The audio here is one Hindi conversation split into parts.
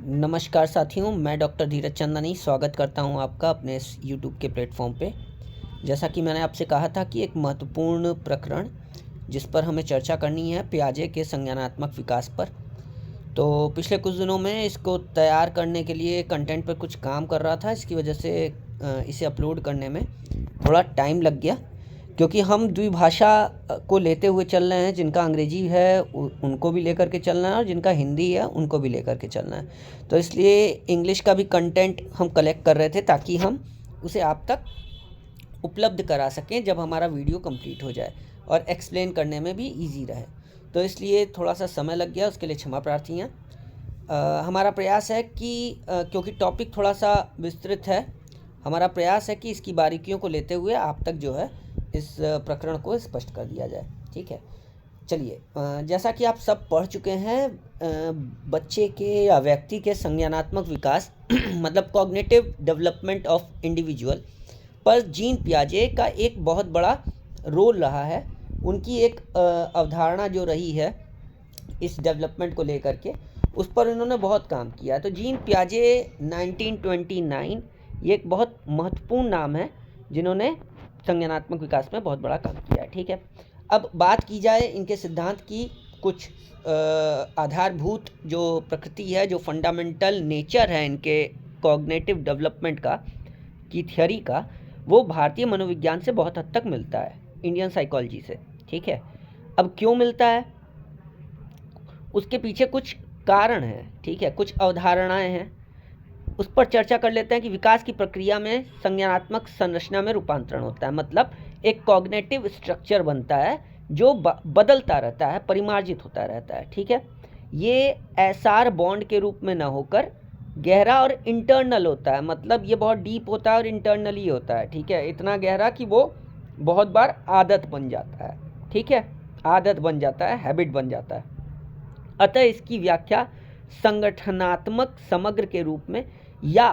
नमस्कार साथियों, मैं डॉक्टर धीरज चंदनी स्वागत करता हूं आपका अपने इस यूट्यूब के प्लेटफॉर्म पे। जैसा कि मैंने आपसे कहा था कि एक महत्वपूर्ण प्रकरण जिस पर हमें चर्चा करनी है पियाजे के संज्ञानात्मक विकास पर। तो पिछले कुछ दिनों में इसको तैयार करने के लिए कंटेंट पर कुछ काम कर रहा था, इसकी वजह से इसे अपलोड करने में थोड़ा टाइम लग गया, क्योंकि हम द्विभाषा को लेते हुए चल रहे हैं। जिनका अंग्रेजी है उनको भी लेकर के चलना है और जिनका हिंदी है उनको भी लेकर के चलना है। तो इसलिए इंग्लिश का भी कंटेंट हम कलेक्ट कर रहे थे ताकि हम उसे आप तक उपलब्ध करा सकें जब हमारा वीडियो कंप्लीट हो जाए और एक्सप्लेन करने में भी इजी रहे। तो इसलिए थोड़ा सा समय लग गया, उसके लिए क्षमा प्रार्थी हैं। हमारा प्रयास है कि क्योंकि टॉपिक थोड़ा सा विस्तृत है, हमारा प्रयास है कि इसकी बारीकियों को लेते हुए आप तक जो है इस प्रकरण को स्पष्ट कर दिया जाए। ठीक है, चलिए। जैसा कि आप सब पढ़ चुके हैं, बच्चे के या व्यक्ति के संज्ञानात्मक विकास मतलब कॉग्निटिव डेवलपमेंट ऑफ इंडिविजुअल पर जीन पियाजे का एक बहुत बड़ा रोल रहा है। उनकी एक अवधारणा जो रही है इस डेवलपमेंट को लेकर के, उस पर इन्होंने बहुत काम किया है। तो जीन पियाजे 1929 ये एक बहुत महत्वपूर्ण नाम है जिन्होंने संज्ञानात्मक विकास में बहुत बड़ा काम किया है। ठीक है, अब बात की जाए इनके सिद्धांत की, कुछ आधारभूत जो प्रकृति है, जो फंडामेंटल नेचर है इनके कॉग्निटिव डेवलपमेंट का, की थ्योरी का, वो भारतीय मनोविज्ञान से बहुत हद तक मिलता है, इंडियन साइकोलॉजी से। ठीक है, अब क्यों मिलता है उसके पीछे कुछ कारण है। ठीक है, कुछ अवधारणाएं हैं, उस पर चर्चा कर लेते हैं कि विकास की प्रक्रिया में संज्ञानात्मक संरचना में रूपांतरण होता है, मतलब एक कॉग्निटिव स्ट्रक्चर बनता है जो बदलता रहता है, परिमार्जित होता रहता है। ठीक है, ये एसआर बॉन्ड के रूप में ना होकर गहरा और इंटरनल होता है, मतलब ये बहुत डीप होता है और इंटरनली होता है। ठीक है, इतना गहरा कि वो बहुत बार आदत बन जाता है। ठीक है, आदत बन जाता है, हैबिट बन जाता है। अतः इसकी व्याख्या संगठनात्मक समग्र के रूप में या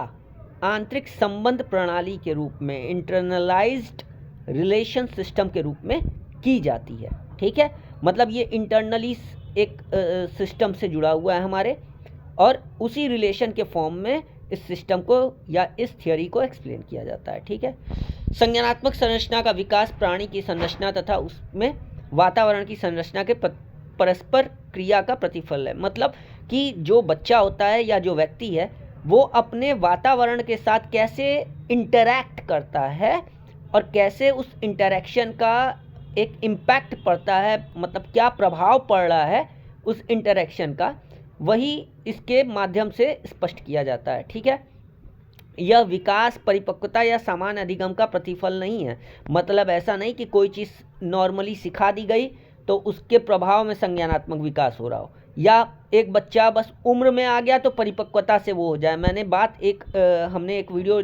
आंतरिक संबंध प्रणाली के रूप में, इंटरनलाइज्ड रिलेशन सिस्टम के रूप में की जाती है। ठीक है, मतलब ये इंटरनली एक सिस्टम से जुड़ा हुआ है हमारे, और उसी रिलेशन के फॉर्म में इस सिस्टम को या इस थियोरी को एक्सप्लेन किया जाता है। ठीक है, संज्ञानात्मक संरचना का विकास प्राणी की संरचना तथा उसमें वातावरण की संरचना के परस्पर क्रिया का प्रतिफल है। मतलब कि जो बच्चा होता है या जो व्यक्ति है वो अपने वातावरण के साथ कैसे इंटरैक्ट करता है और कैसे उस इंटरैक्शन का एक इम्पैक्ट पड़ता है, मतलब क्या प्रभाव पड़ रहा है उस इंटरैक्शन का, वही इसके माध्यम से स्पष्ट किया जाता है। ठीक है, यह विकास परिपक्वता या सामान्य अधिगम का प्रतिफल नहीं है। मतलब ऐसा नहीं कि कोई चीज़ नॉर्मली सिखा दी गई तो उसके प्रभाव में संज्ञानात्मक विकास हो रहा हो, या एक बच्चा बस उम्र में आ गया तो परिपक्वता से वो हो जाए। मैंने हमने एक वीडियो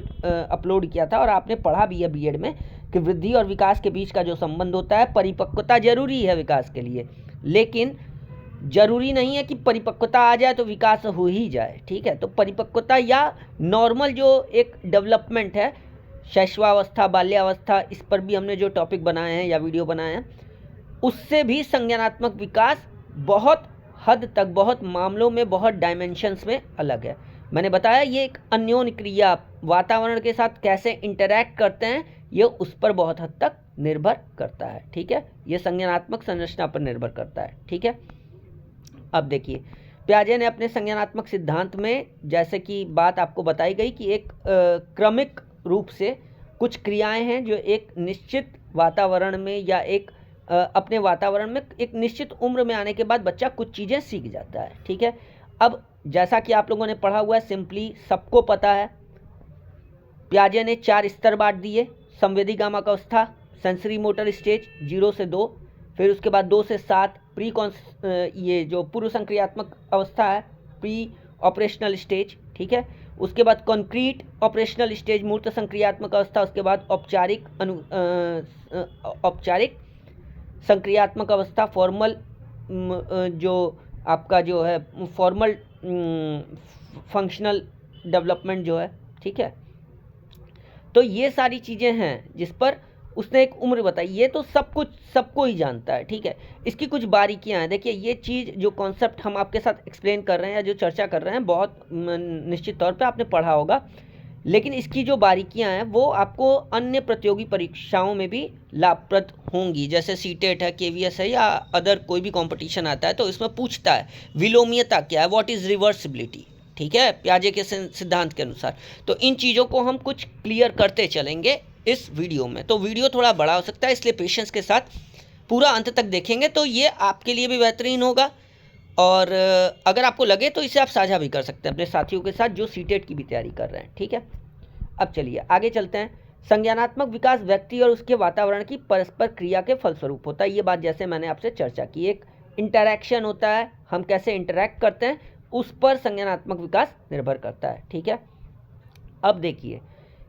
अपलोड किया था और आपने पढ़ा भी है बीएड में कि वृद्धि और विकास के बीच का जो संबंध होता है, परिपक्वता जरूरी है विकास के लिए, लेकिन जरूरी नहीं है कि परिपक्वता आ जाए तो विकास हो ही जाए। ठीक है, तो परिपक्वता या नॉर्मल जो एक डेवलपमेंट है, शैशवावस्था, बाल्यावस्था, इस पर भी हमने जो टॉपिक बनाए हैं या वीडियो बनाए हैं, उससे भी संज्ञानात्मक विकास बहुत हद तक, बहुत मामलों में, बहुत डायमेंशंस में अलग है। मैंने बताया ये एक अन्योन्य क्रिया वातावरण के साथ कैसे इंटरैक्ट करते हैं, ये उस पर बहुत हद तक निर्भर करता है। ठीक है, ये संज्ञानात्मक संरचना पर निर्भर करता है। ठीक है, अब देखिए, पियाजे ने अपने संज्ञानात्मक सिद्धांत में, जैसे कि बात आपको बताई गई कि एक क्रमिक रूप से कुछ क्रियाएं हैं जो एक निश्चित वातावरण में या एक अपने वातावरण में एक निश्चित उम्र में आने के बाद बच्चा कुछ चीज़ें सीख जाता है। ठीक है, अब जैसा कि आप लोगों ने पढ़ा हुआ है, सिंपली सबको पता है, पियाजे ने 4 स्तर बांट दिए। संवेदी गामक अवस्था, सेंसरी मोटर स्टेज 0 से 2, फिर उसके बाद 2 से 7 ये जो पूर्व संक्रियात्मक अवस्था है, प्री ऑपरेशनल स्टेज। ठीक है, उसके बाद कॉन्क्रीट ऑपरेशनल स्टेज, मूर्त संक्रियात्मक अवस्था, उसके बाद औपचारिक संक्रियात्मक अवस्था, फॉर्मल जो आपका जो है फॉर्मल फंक्शनल डेवलपमेंट जो है। ठीक है, तो ये सारी चीज़ें हैं जिस पर उसने एक उम्र बताई, ये तो सब कुछ सबको ही जानता है, ठीक है। इसकी कुछ बारीकियां हैं, देखिए ये चीज़ जो कॉन्सेप्ट हम आपके साथ एक्सप्लेन कर रहे हैं या जो चर्चा कर रहे हैं, बहुत निश्चित तौर पे आपने पढ़ा होगा, लेकिन इसकी जो बारीकियां हैं वो आपको अन्य प्रतियोगी परीक्षाओं में भी लाभप्रद होंगी। जैसे सीटेट है, केवीएस है, या अदर कोई भी कंपटीशन आता है तो इसमें पूछता है विलोमीयता क्या है, व्हाट इज़ रिवर्सिबिलिटी, ठीक है, पियाजे के सिद्धांत के अनुसार। तो इन चीज़ों को हम कुछ क्लियर करते चलेंगे इस वीडियो में। तो वीडियो थोड़ा बड़ा हो सकता है, इसलिए पेशेंस के साथ पूरा अंत तक देखेंगे तो ये आपके लिए भी बेहतरीन होगा, और अगर आपको लगे तो इसे आप साझा भी कर सकते हैं अपने साथियों के साथ जो सीटेट की भी तैयारी कर रहे हैं, ठीक है। अब चलिए आगे चलते हैं। संज्ञानात्मक विकास व्यक्ति और उसके वातावरण की परस्पर क्रिया के फलस्वरूप होता है। ये बात जैसे मैंने आपसे चर्चा की, एक इंटरैक्शन होता है, हम कैसे इंटरैक्ट करते हैं उस पर संज्ञानात्मक विकास निर्भर करता है, ठीक है। अब देखिए,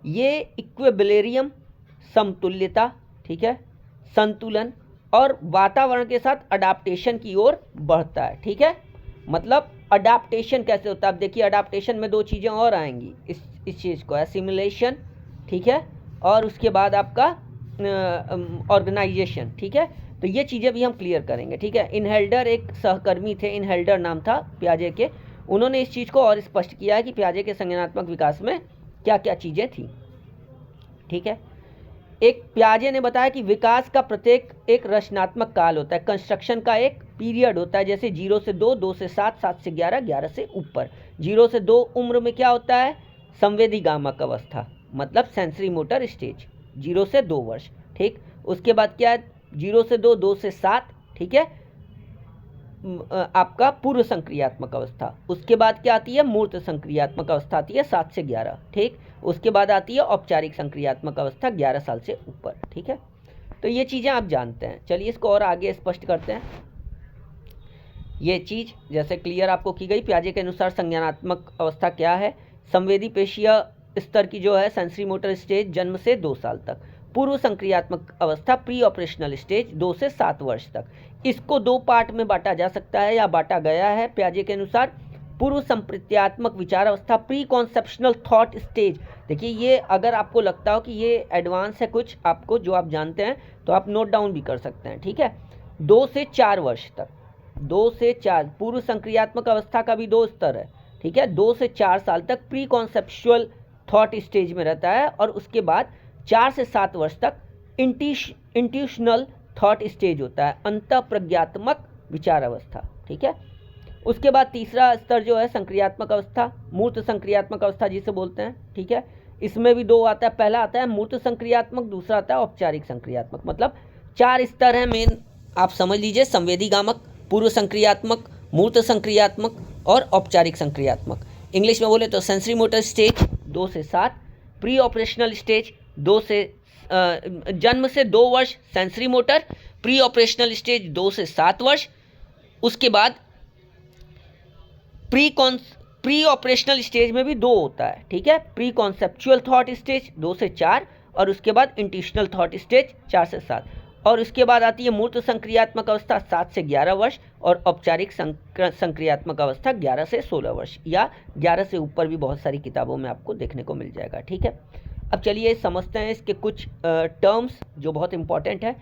ये इक्विलिब्रियम, समतुल्यता, ठीक है, संतुलन और वातावरण के साथ अडाप्टेशन की ओर बढ़ता है, ठीक है। मतलब अडाप्टेशन कैसे होता है, अब देखिए अडाप्टेशन में दो चीज़ें और आएंगी इस चीज़ को, एसिमिलेशन, ठीक है, और उसके बाद आपका ऑर्गेनाइजेशन, ठीक है। तो ये चीज़ें भी हम क्लियर करेंगे, ठीक है। इनहेल्डर एक सहकर्मी थे, इनहेल्डर नाम था पियाजे के, उन्होंने इस चीज़ को और स्पष्ट किया है कि पियाजे के संज्ञानात्मक विकास में क्या क्या चीज़ें थी, ठीक है। एक पियाजे ने बताया कि विकास का प्रत्येक एक रचनात्मक काल होता है, कंस्ट्रक्शन का एक पीरियड होता है, जैसे 0 से 2, 2 से 7, 7 से 11, 11 से ऊपर। 0 से 2 उम्र में क्या होता है, संवेदीगामक अवस्था, मतलब सेंसरी मोटर स्टेज, 0 से 2 वर्ष, ठीक। उसके बाद क्या है, 0 से 2, 2 से 7, ठीक है, आपका पूर्व संक्रियात्मक अवस्था। उसके बाद क्या आती है, मूर्त संक्रियात्मक अवस्था आती है 7 से 11, ठीक। उसके बाद आती है औपचारिक संक्रियात्मक अवस्था 11 साल से ऊपर, ठीक है। तो ये चीज़ें आप जानते हैं। चलिए इसको और आगे स्पष्ट करते हैं। ये चीज़ जैसे क्लियर आपको की गई, पियाजे के अनुसार संज्ञानात्मक अवस्था क्या है, संवेदी पेशीय स्तर की जो है सेंसरी मोटर स्टेज जन्म से 2 साल तक, पूर्व संक्रियात्मक अवस्था प्री ऑपरेशनल स्टेज 2 से 7 वर्ष तक। इसको 2 पार्ट में बांटा जा सकता है या बांटा गया है पियाजे के अनुसार। पूर्व संप्रत्यात्मक विचार अवस्था, प्री कॉन्सेप्शनल थॉट स्टेज, देखिए ये अगर आपको लगता हो कि ये एडवांस है कुछ आपको जो आप जानते हैं तो आप नोट डाउन भी कर सकते हैं, ठीक है। 2 से 4 वर्ष तक, 2 से 4, पूर्व संक्रियात्मक अवस्था का भी 2 स्तर है, ठीक है। 2 से 4 साल तक प्री कॉन्सेप्चुअल थॉट स्टेज में रहता है, और उसके बाद 4 से 7 वर्ष तक इंट्यूशनल थॉट स्टेज होता है, अंतःप्रज्ञात्मक विचार अवस्था, ठीक है। उसके बाद तीसरा स्तर जो है संक्रियात्मक अवस्था, मूर्त संक्रियात्मक अवस्था जिसे बोलते हैं, ठीक है। इसमें भी 2 आता है, पहला आता है मूर्त संक्रियात्मक, दूसरा आता है औपचारिक संक्रियात्मक, मतलब 4 स्तर हैं मेन, आप समझ लीजिए, संवेदीगामक, पूर्व संक्रियात्मक, मूर्त संक्रियात्मक और औपचारिक संक्रियात्मक। इंग्लिश में बोले तो सेंसरी मोटर स्टेज 2 से 7, प्री ऑपरेशनल स्टेज 2 से जन्म से 2 वर्ष sensory motor, pre operational stage 2 से 7 वर्ष। उसके बाद प्री ऑपरेशनल स्टेज में भी 2 होता है, ठीक है, प्री कॉन्सेप्चुअल थॉट स्टेज 2 से 4, और उसके बाद इंट्यूशनल थॉट स्टेज 4 से 7, और उसके बाद आती है मूर्त संक्रियात्मक अवस्था 7 से 11 वर्ष, और औपचारिक संक्रियात्मक अवस्था 11 से 16 वर्ष, या 11 से ऊपर भी बहुत सारी किताबों में आपको देखने को मिल जाएगा, ठीक है। अब चलिए समझते हैं इसके कुछ टर्म्स जो बहुत इंपॉर्टेंट है।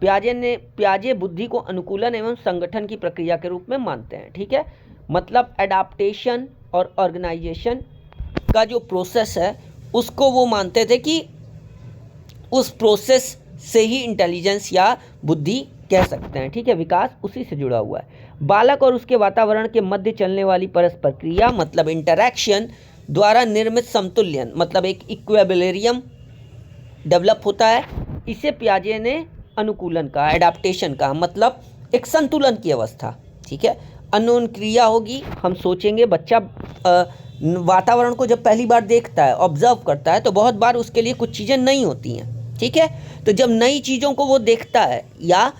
पियाजे बुद्धि को अनुकूलन एवं संगठन की प्रक्रिया के रूप में मानते हैं, ठीक है। मतलब एडाप्टेशन और ऑर्गेनाइजेशन का जो प्रोसेस है उसको वो मानते थे कि उस प्रोसेस से ही इंटेलिजेंस या बुद्धि कह सकते हैं, ठीक है, विकास उसी से जुड़ा हुआ है। बालक और उसके वातावरण के मध्य चलने वाली परस्पर क्रिया, मतलब इंटरैक्शन द्वारा निर्मित समतुल्यन, मतलब एक इक्विलिब्रियम डेवलप होता है। इसे पियाजे ने अनुकूलन का, एडाप्टेशन का, मतलब एक संतुलन की अवस्था, ठीक है। अनोन क्रिया होगी, हम सोचेंगे बच्चा वातावरण को जब पहली बार देखता है, ऑब्जर्व करता है, तो बहुत बार उसके लिए कुछ चीज़ें नई होती हैं, ठीक है। तो जब नई चीज़ों को वो देखता है या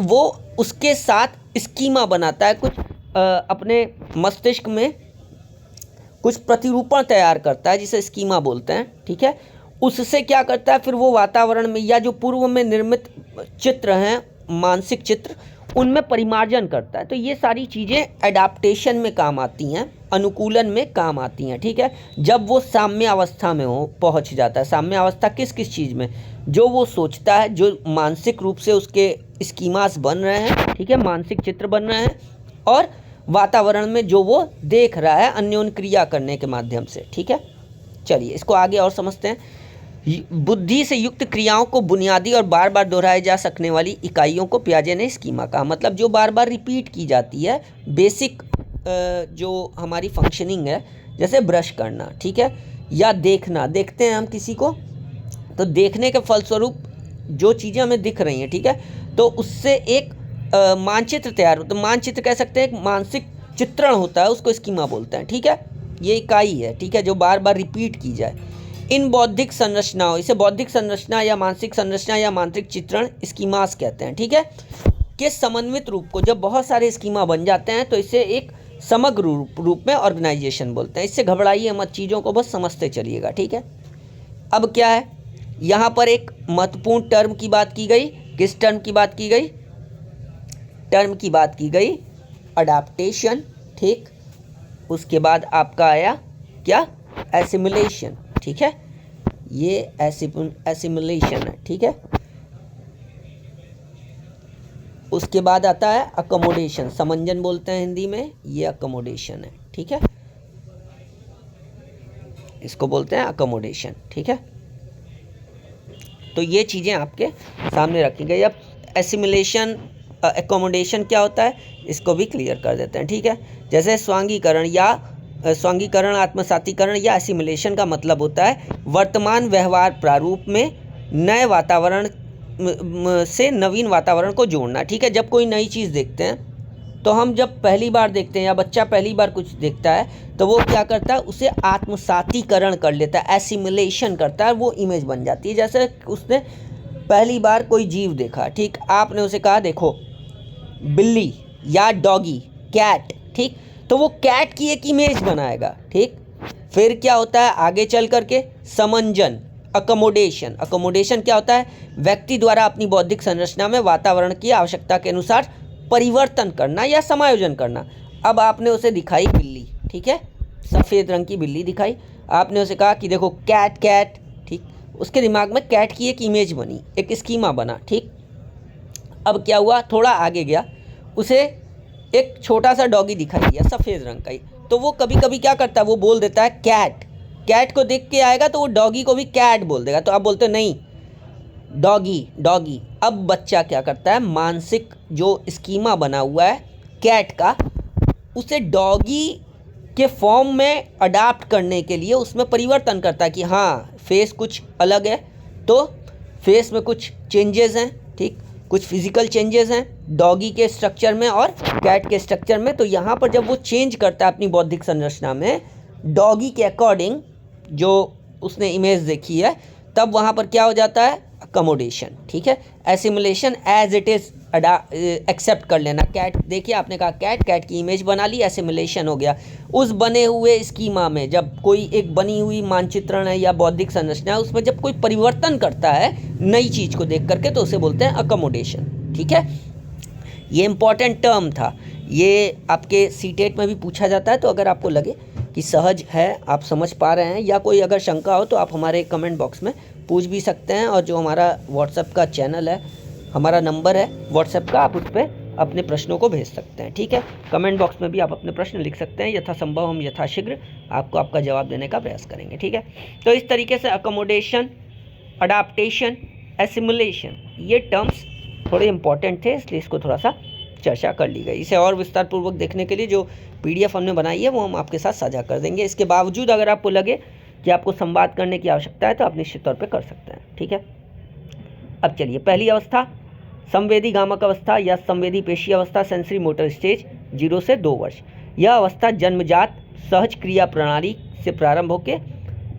वो उसके साथ स्कीमा बनाता है, कुछ अपने मस्तिष्क में कुछ प्रतिरूपण तैयार करता है जिसे स्कीमा बोलते हैं, ठीक है। उससे क्या करता है, फिर वो वातावरण में या जो पूर्व में निर्मित चित्र हैं, मानसिक चित्र, उनमें परिमार्जन करता है। तो ये सारी चीज़ें एडाप्टेशन में काम आती हैं, अनुकूलन में काम आती हैं, ठीक है। जब वो साम्य अवस्था में हो पहुंच जाता है। साम्य अवस्था किस किस चीज़ में, जो वो सोचता है, जो मानसिक रूप से उसके स्कीमास बन रहे हैं, ठीक है, मानसिक चित्र बन रहे हैं, और वातावरण में जो वो देख रहा है अन्योन्य क्रिया करने के माध्यम से, ठीक है। चलिए इसको आगे और समझते हैं। बुद्धि से युक्त क्रियाओं को बुनियादी और बार बार दोहराए जा सकने वाली इकाइयों को पियाजे ने स्कीमा कहा। मतलब जो बार बार रिपीट की जाती है, बेसिक जो हमारी फंक्शनिंग है, जैसे ब्रश करना, ठीक है, या देखना, देखते हैं हम किसी को, तो देखने के फलस्वरूप जो चीज़ें हमें दिख रही हैं, ठीक है, तो उससे एक मानचित्र तैयार होता है। मानचित्र कह सकते हैं, एक मानसिक चित्रण होता है, उसको स्कीमा बोलते हैं, ठीक है। ये इकाई है, ठीक है, जो बार बार रिपीट की जाए। इन बौद्धिक संरचनाओं, इसे बौद्धिक संरचना या मानसिक संरचना या मानसिक चित्रण स्कीमास कहते हैं, ठीक है, के समन्वित रूप को, जब बहुत सारे स्कीमा बन जाते हैं तो इसे एक समग्र रूप में ऑर्गेनाइजेशन बोलते हैं। इससे घबराइए मत, चीज़ों को बस समझते चलिएगा, ठीक है। अब क्या है, यहाँ पर एक महत्वपूर्ण टर्म की बात की गई। किस टर्म की बात की गई? टर्म की बात की गई अडाप्टेशन, ठीक। उसके बाद आपका आया क्या? एसिमिलेशन, ठीक है, ये एसिमिलेशन है, ठीक है। उसके बाद आता है अकोमोडेशन, समंजन बोलते हैं हिंदी में, ये अकोमोडेशन है, ठीक है, इसको बोलते हैं अकोमोडेशन, ठीक है। तो ये चीज़ें आपके सामने रखी गई। अब एसिमिलेशन, एकोमोडेशन क्या होता है, इसको भी क्लियर कर देते हैं, ठीक है। जैसे स्वांगीकरण या आत्मसातीकरण या एसिमिलेशन का मतलब होता है वर्तमान व्यवहार प्रारूप में नए वातावरण से नवीन वातावरण को जोड़ना, ठीक है। जब कोई नई चीज़ देखते हैं, तो हम जब पहली बार देखते हैं या बच्चा पहली बार कुछ देखता है, तो वो क्या करता है, उसे आत्मसातीकरण कर लेता है, एसिमिलेशन करता है, वो इमेज बन जाती है। जैसे उसने पहली बार कोई जीव देखा, ठीक, आपने उसे कहा देखो बिल्ली या डॉगी, कैट, ठीक, तो वो कैट की एक इमेज बनाएगा, ठीक। फिर क्या होता है आगे चल करके? समंजन, अकोमोडेशन। अकोमोडेशन क्या होता है? व्यक्ति द्वारा अपनी बौद्धिक संरचना में वातावरण की आवश्यकता के अनुसार परिवर्तन करना या समायोजन करना। अब आपने उसे दिखाई बिल्ली, ठीक है, सफ़ेद रंग की बिल्ली दिखाई, आपने उसे कहा कि देखो कैट, कैट, ठीक, उसके दिमाग में कैट की एक इमेज बनी, एक स्कीमा बना, ठीक। अब क्या हुआ, थोड़ा आगे गया, उसे एक छोटा सा डॉगी दिखाई दिया सफ़ेद रंग का ही, तो वो कभी कभी क्या करता है, वो बोल देता है कैट। कैट को देख के आएगा तो वो डॉगी को भी कैट बोल देगा, तो आप बोलते नहीं डॉगी, डॉगी। अब बच्चा क्या करता है, मानसिक जो स्कीमा बना हुआ है कैट का, उसे डॉगी के फॉर्म में अडाप्ट करने के लिए उसमें परिवर्तन करता है कि हाँ फेस कुछ अलग है, तो फेस में कुछ चेंजेस हैं, ठीक, कुछ फिजिकल चेंजेस हैं डॉगी के स्ट्रक्चर में और कैट के स्ट्रक्चर में। तो यहाँ पर जब वो चेंज करता है अपनी बौद्धिक संरचना में डॉगी के अकॉर्डिंग जो उसने इमेज देखी है, तब वहाँ पर क्या हो जाता है, अकोमोडेशन, ठीक है। Assimilation as it is accept कर लेना। कैट देखिए, आपने कहा कैट, कैट की इमेज बना ली, एसिमुलेशन हो गया। उस बने हुए स्कीमा में जब कोई एक बनी हुई मानचित्रण है या बौद्धिक संरचना है, उसमें जब कोई परिवर्तन करता है नई चीज़ को देख करके, तो उसे बोलते हैं अकोमोडेशन, ठीक है। ये इंपॉर्टेंट टर्म था, ये आपके सीटेट में भी पूछा जाता है। तो अगर आपको लगे कि सहज है, आप समझ पा रहे हैं, या कोई अगर शंका हो तो आप हमारे कमेंट बॉक्स में पूछ भी सकते हैं। और जो हमारा व्हाट्सएप का चैनल है, हमारा नंबर है व्हाट्सएप का, आप उस पर अपने प्रश्नों को भेज सकते हैं, ठीक है। कमेंट बॉक्स में भी आप अपने प्रश्न लिख सकते हैं, यथासंभव हम यथाशीघ्र आपको आपका जवाब देने का प्रयास करेंगे, ठीक है। तो इस तरीके से अकोमोडेशन, अडाप्टेशन, एसिमुलेशन, ये टर्म्स थोड़े इंपॉर्टेंट थे, इसलिए इसको थोड़ा सा चर्चा कर ली गई। इसे और विस्तार पूर्वक देखने के लिए जो पीडीएफ हमने बनाई है वो हम आपके साथ साझा कर देंगे। इसके बावजूद अगर आपको लगे कि आपको संवाद करने की आवश्यकता है तो आप निश्चित तौर पे कर सकते हैं, ठीक है। अब चलिए, पहली अवस्था संवेदी गामक अवस्था या संवेदी पेशी अवस्था, सेंसरी मोटर स्टेज, 0 से 2 वर्ष। यह अवस्था जन्मजात सहज क्रिया प्रणाली से प्रारंभ होकर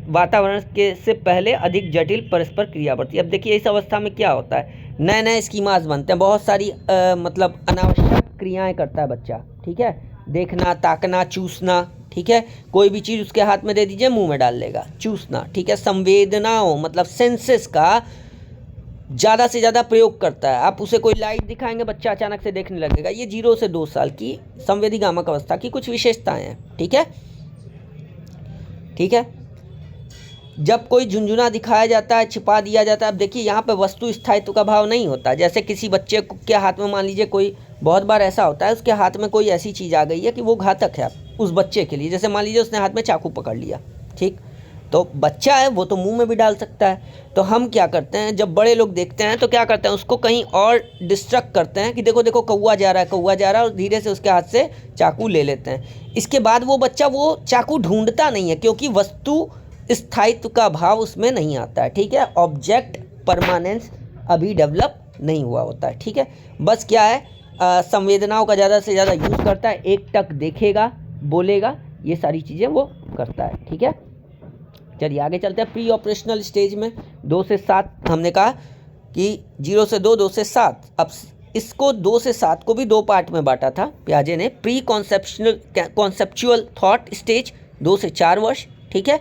वातावरण के से पहले अधिक जटिल परस्पर क्रियावर्ती। अब देखिए इस अवस्था में क्या होता है, नए नए स्कीमास बनते हैं, बहुत सारी मतलब अनावश्यक क्रियाएं करता है बच्चा, ठीक है, देखना, ताकना, चूसना, ठीक है, कोई भी चीज़ उसके हाथ में दे दीजिए मुंह में डाल लेगा, चूसना, ठीक है। संवेदनाओं मतलब सेंसेस का ज़्यादा से ज़्यादा प्रयोग करता है। आप उसे कोई लाइट दिखाएंगे, बच्चा अचानक से देखने लगेगा। ये 0 से 2 साल की संवेदी गामक अवस्था की कुछ विशेषताएं हैं, ठीक है, ठीक है। जब कोई झुनझुना दिखाया जाता है, छिपा दिया जाता है। अब देखिए यहाँ पे वस्तु स्थायित्व का भाव नहीं होता। जैसे किसी बच्चे के हाथ में मान लीजिए कोई, बहुत बार ऐसा होता है उसके हाथ में कोई ऐसी चीज़ आ गई है कि वो घातक है उस बच्चे के लिए। जैसे मान लीजिए उसने हाथ में चाकू पकड़ लिया, ठीक, तो बच्चा है वो तो मुंह में भी डाल सकता है। तो हम क्या करते हैं, जब बड़े लोग देखते हैं तो क्या करते हैं, उसको कहीं और डिस्ट्रक्ट करते हैं कि देखो देखो कौवा जा रहा है, कौवा जा रहा है, और धीरे से उसके हाथ से चाकू ले लेते हैं। इसके बाद वो बच्चा वो चाकू ढूंढता नहीं है, क्योंकि वस्तु स्थायित्व का भाव उसमें नहीं आता है। ठीक है, ऑब्जेक्ट परमानेंस अभी डेवलप नहीं हुआ होता है। ठीक है, बस क्या है, संवेदनाओं का ज़्यादा से ज़्यादा यूज़ करता है, एक टक देखेगा, बोलेगा, ये सारी चीज़ें वो करता है। ठीक है, चलिए आगे चलते हैं। प्री ऑपरेशनल स्टेज में 2 से 7 हमने कहा कि 0 से 2, 2 से 7। अब इसको 2 से 7 को भी 2 पार्ट में बांटा था पियाजे ने। प्री कॉन्सेप्चुअल थॉट स्टेज 2 से 4 वर्ष, ठीक है,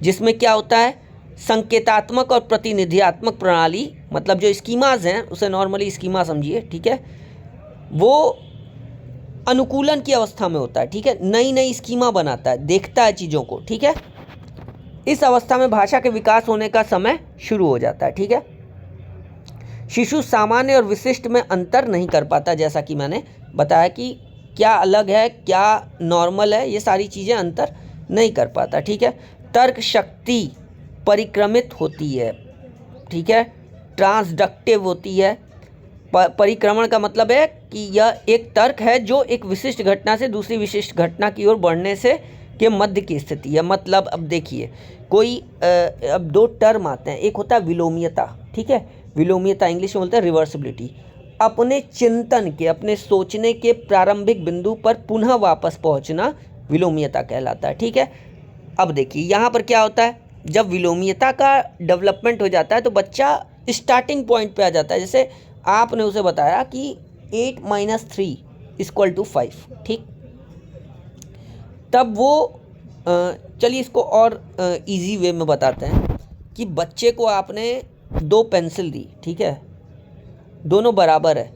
जिसमें क्या होता है, संकेतात्मक और प्रतिनिधियात्मक प्रणाली, मतलब जो स्कीमाज हैं उसे नॉर्मली स्कीमा समझिए, ठीक है, वो अनुकूलन की अवस्था में होता है। ठीक है, नई नई स्कीमा बनाता है, देखता है चीज़ों को। ठीक है, इस अवस्था में भाषा के विकास होने का समय शुरू हो जाता है। ठीक है, शिशु सामान्य और विशिष्ट में अंतर नहीं कर पाता, जैसा कि मैंने बताया कि क्या अलग है क्या नॉर्मल है, ये सारी चीज़ें अंतर नहीं कर पाता। ठीक है, तर्क शक्ति परिक्रमित होती है। ठीक है, ट्रांसडक्टिव होती है। परिक्रमण का मतलब है कि यह एक तर्क है जो एक विशिष्ट घटना से दूसरी विशिष्ट घटना की ओर बढ़ने से के मध्य की स्थिति है। मतलब अब देखिए कोई अब 2 टर्म आते हैं, एक होता है विलोमीयता। ठीक है, विलोमीयता इंग्लिश में बोलते हैं रिवर्सिबिलिटी। अपने चिंतन के, अपने सोचने के प्रारंभिक बिंदु पर पुनः वापस पहुंचना विलोमीयता कहलाता है। ठीक है, अब देखिए यहाँ पर क्या होता है, जब विलोमीयता का डेवलपमेंट हो जाता है तो बच्चा स्टार्टिंग पॉइंट पे आ जाता है। जैसे आपने उसे बताया कि 8 - 3 = 5, ठीक, तब वो चलिए इसको और इजी वे में बताते हैं कि बच्चे को आपने 2 पेंसिल दी, ठीक है, दोनों बराबर है।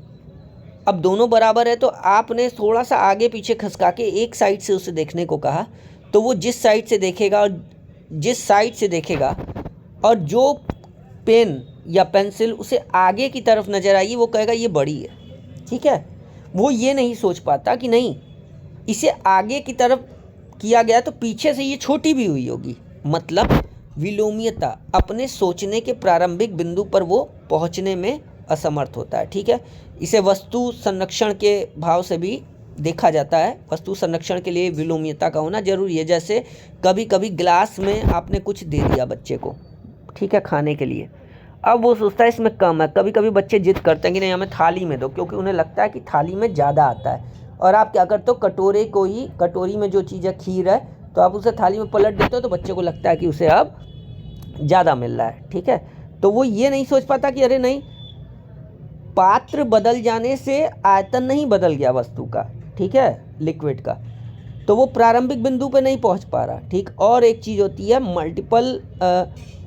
अब दोनों बराबर है तो आपने थोड़ा सा आगे पीछे खसका के एक साइड से उसे देखने को कहा, तो वो जिस साइड से देखेगा और जो पेन या पेंसिल उसे आगे की तरफ नज़र आई वो कहेगा ये बड़ी है। ठीक है, वो ये नहीं सोच पाता कि नहीं इसे आगे की तरफ किया गया तो पीछे से ये छोटी भी हुई होगी। मतलब विलोमीयता, अपने सोचने के प्रारंभिक बिंदु पर वो पहुंचने में असमर्थ होता है। ठीक है, इसे वस्तु संरक्षण के भाव से भी देखा जाता है। वस्तु संरक्षण के लिए विलोमीयता का होना जरूरी है। जैसे कभी कभी ग्लास में आपने कुछ दे दिया बच्चे को, ठीक है, खाने के लिए, अब वो सोचता है इसमें कम है। कभी कभी बच्चे जिद करते हैं कि नहीं हमें थाली में दो, क्योंकि उन्हें लगता है कि थाली में ज़्यादा आता है। और आप क्या करते हो, कटोरी में जो चीज़ है, खीर है, तो आप उसे थाली में पलट देते हो तो बच्चे को लगता है कि उसे अब ज़्यादा मिल रहा है। ठीक है, तो वो ये नहीं सोच पाता कि अरे नहीं, पात्र बदल जाने से आयतन नहीं बदल गया वस्तु का, ठीक है, लिक्विड का, तो वो प्रारंभिक बिंदु पे नहीं पहुंच पा रहा। ठीक, और एक चीज़ होती है मल्टीपल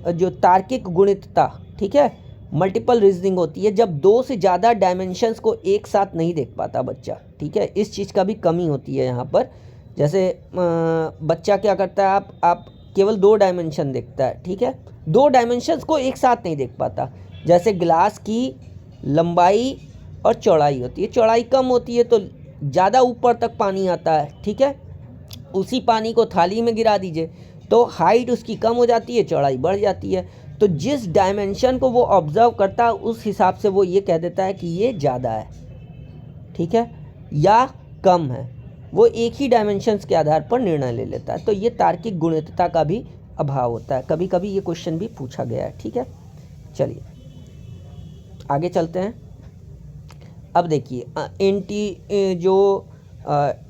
जो तार्किक गुणितता, ठीक है, मल्टीपल रीजनिंग होती है, जब 2 से ज़्यादा डायमेंशंस को एक साथ नहीं देख पाता बच्चा। ठीक है, इस चीज़ का भी कमी होती है यहाँ पर। जैसे बच्चा क्या करता है, आप केवल 2 डायमेंशन देखता है। ठीक है, 2 डायमेंशंस को एक साथ नहीं देख पाता। जैसे ग्लास की लंबाई और चौड़ाई होती है, चौड़ाई कम होती है तो ज़्यादा ऊपर तक पानी आता है। ठीक है, उसी पानी को थाली में गिरा दीजिए तो हाइट उसकी कम हो जाती है, चौड़ाई बढ़ जाती है। तो जिस डायमेंशन को वो ऑब्जर्व करता है उस हिसाब से वो ये कह देता है कि ये ज़्यादा है, ठीक है, या कम है। वो एक ही डायमेंशंस के आधार पर निर्णय ले लेता है। तो ये तार्किक गुणितता का भी अभाव होता है। कभी कभी ये क्वेश्चन भी पूछा गया है। ठीक है, चलिए आगे चलते हैं। अब देखिए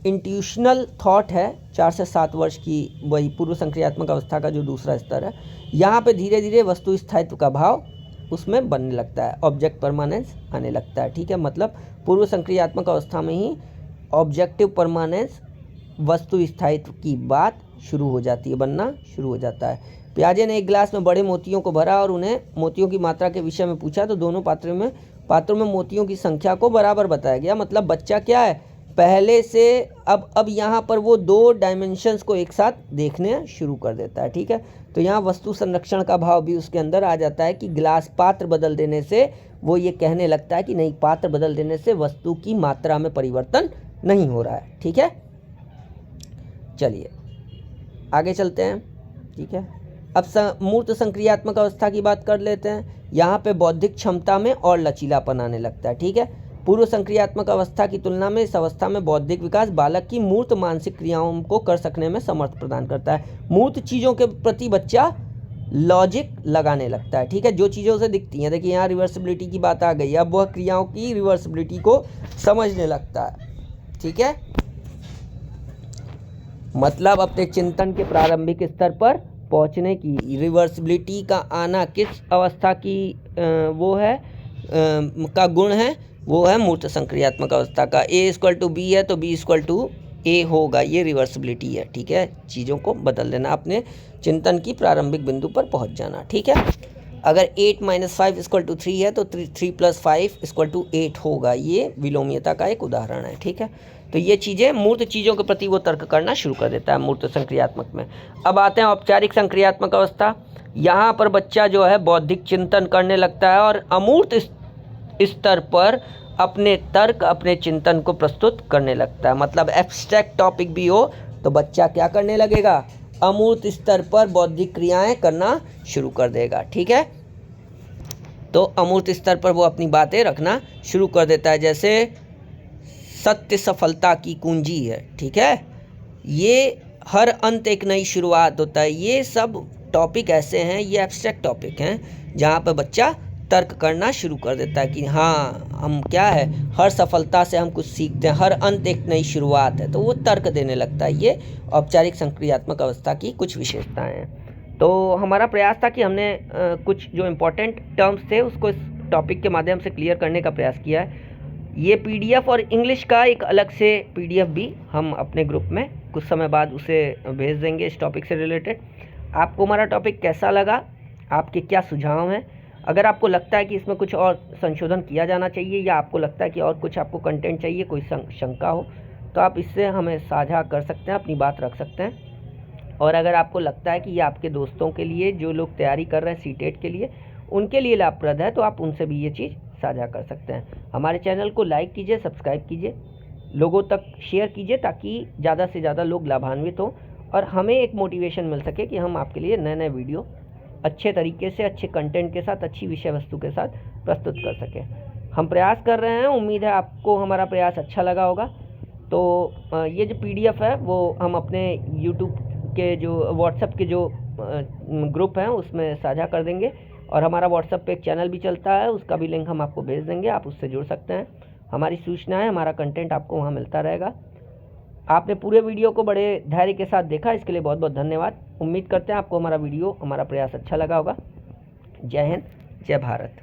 इंट्यूशनल थॉट है 4 से 7 वर्ष की, वही पूर्व संक्रियात्मक अवस्था का जो दूसरा स्तर है। यहाँ पे धीरे धीरे वस्तु स्थायित्व का भाव उसमें बनने लगता है, ऑब्जेक्ट परमानेंस आने लगता है। ठीक है, मतलब पूर्व संक्रियात्मक अवस्था में ही ऑब्जेक्टिव परमानेंस, वस्तु स्थायित्व की बात शुरू हो जाती है, बनना शुरू हो जाता है। पियाजे ने एक गिलास में बड़े मोतियों को भरा और उन्हें मोतियों की मात्रा के विषय में पूछा तो दोनों पात्रों में मोतियों की संख्या को बराबर बताया गया। मतलब बच्चा क्या है पहले से अब यहाँ पर वो 2 डायमेंशंस को एक साथ देखने शुरू कर देता है। ठीक है, तो यहाँ वस्तु संरक्षण का भाव भी उसके अंदर आ जाता है कि गिलास पात्र बदल देने से वो ये कहने लगता है कि नहीं, पात्र बदल देने से वस्तु की मात्रा में परिवर्तन नहीं हो रहा है। ठीक है, चलिए आगे चलते हैं। ठीक है, अब मूर्त संक्रियात्मक अवस्था की बात कर लेते हैं। यहाँ पे बौद्धिक क्षमता में और लचीलापन आने लगता है। ठीक है, पूर्व संक्रियात्मक अवस्था की तुलना में इस अवस्था में बौद्धिक विकास बालक की मूर्त मानसिक क्रियाओं को कर सकने में समर्थ प्रदान करता है। मूर्त चीज़ों के प्रति बच्चा लॉजिक लगाने लगता है। ठीक है, जो चीज़ें उसे दिखती हैं, देखिए यहाँ रिवर्सिबिलिटी की बात आ गई, अब वह क्रियाओं की रिवर्सिबिलिटी को समझने लगता है। ठीक है, मतलब अपने चिंतन के प्रारंभिक स्तर पर पहुंचने की रिवर्सिबिलिटी का आना किस अवस्था की वो है का गुण है, वो है मूर्त संक्रियात्मक अवस्था का। A=B है तो B=A होगा, ये रिवर्सिबिलिटी है। ठीक है, चीज़ों को बदल देना, अपने चिंतन की प्रारंभिक बिंदु पर पहुंच जाना। ठीक है, अगर 8 - 5 = 3 है तो 3 + 5 = 8 होगा, ये विलोमीयता का एक उदाहरण है। ठीक है, तो ये चीज़ें मूर्त चीज़ों के प्रति वो तर्क करना शुरू कर देता है मूर्त संक्रियात्मक में। अब आते हैं औपचारिक संक्रियात्मक अवस्था। यहाँ पर बच्चा जो है बौद्धिक चिंतन करने लगता है और अमूर्त स्तर पर अपने तर्क, अपने चिंतन को प्रस्तुत करने लगता है। मतलब एब्स्ट्रैक्ट टॉपिक भी हो तो बच्चा क्या करने लगेगा, अमूर्त स्तर पर बौद्धिक क्रियाएं करना शुरू कर देगा। ठीक है, तो अमूर्त स्तर पर वो अपनी बातें रखना शुरू कर देता है, जैसे सत्य सफलता की कुंजी है। ठीक है, ये हर अंत एक नई शुरुआत होता है। ये सब टॉपिक ऐसे हैं, ये एब्स्ट्रैक्ट टॉपिक हैं जहाँ पर बच्चा तर्क करना शुरू कर देता है कि हाँ, हम क्या है, हर सफलता से हम कुछ सीखते हैं, हर अंत एक नई शुरुआत है, तो वो तर्क देने लगता है। ये औपचारिक संक्रियात्मक अवस्था की कुछ विशेषताएं हैं। तो हमारा प्रयास था कि हमने कुछ जो इम्पोर्टेंट टर्म्स थे उसको इस टॉपिक के माध्यम से क्लियर करने का प्रयास किया है। ये PDF और इंग्लिश का एक अलग से PDF भी हम अपने ग्रुप में कुछ समय बाद उसे भेज देंगे इस टॉपिक से रिलेटेड। आपको हमारा टॉपिक कैसा लगा, आपके क्या सुझाव हैं? अगर आपको लगता है कि इसमें कुछ और संशोधन किया जाना चाहिए या आपको लगता है कि और कुछ आपको कंटेंट चाहिए, कोई शंका हो, तो आप इससे हमें साझा कर सकते हैं, अपनी बात रख सकते हैं। और अगर आपको लगता है कि ये आपके दोस्तों के लिए, जो लोग तैयारी कर रहे हैं CTET के लिए, उनके लिए लाभप्रद है, तो आप उनसे भी ये चीज़ साझा कर सकते हैं। हमारे चैनल को लाइक कीजिए, सब्सक्राइब कीजिए, लोगों तक शेयर कीजिए ताकि ज़्यादा से ज़्यादा लोग लाभान्वित हों और हमें एक मोटिवेशन मिल सके कि हम आपके लिए नए नए वीडियो अच्छे तरीके से, अच्छे कंटेंट के साथ, अच्छी विषय वस्तु के साथ प्रस्तुत कर सकें। हम प्रयास कर रहे हैं, उम्मीद है आपको हमारा प्रयास अच्छा लगा होगा। तो ये जो PDF है वो हम अपने YouTube के जो व्हाट्सएप के जो ग्रुप हैं उसमें साझा कर देंगे और हमारा व्हाट्सएप पे एक चैनल भी चलता है, उसका भी लिंक हम आपको भेज देंगे, आप उससे जुड़ सकते हैं। हमारी सूचनाएं, हमारा कंटेंट आपको वहाँ मिलता रहेगा। आपने पूरे वीडियो को बड़े धैर्य के साथ देखा, इसके लिए बहुत बहुत धन्यवाद। उम्मीद करते हैं आपको हमारा वीडियो, हमारा प्रयास अच्छा लगा होगा। जय हिंद, जय भारत।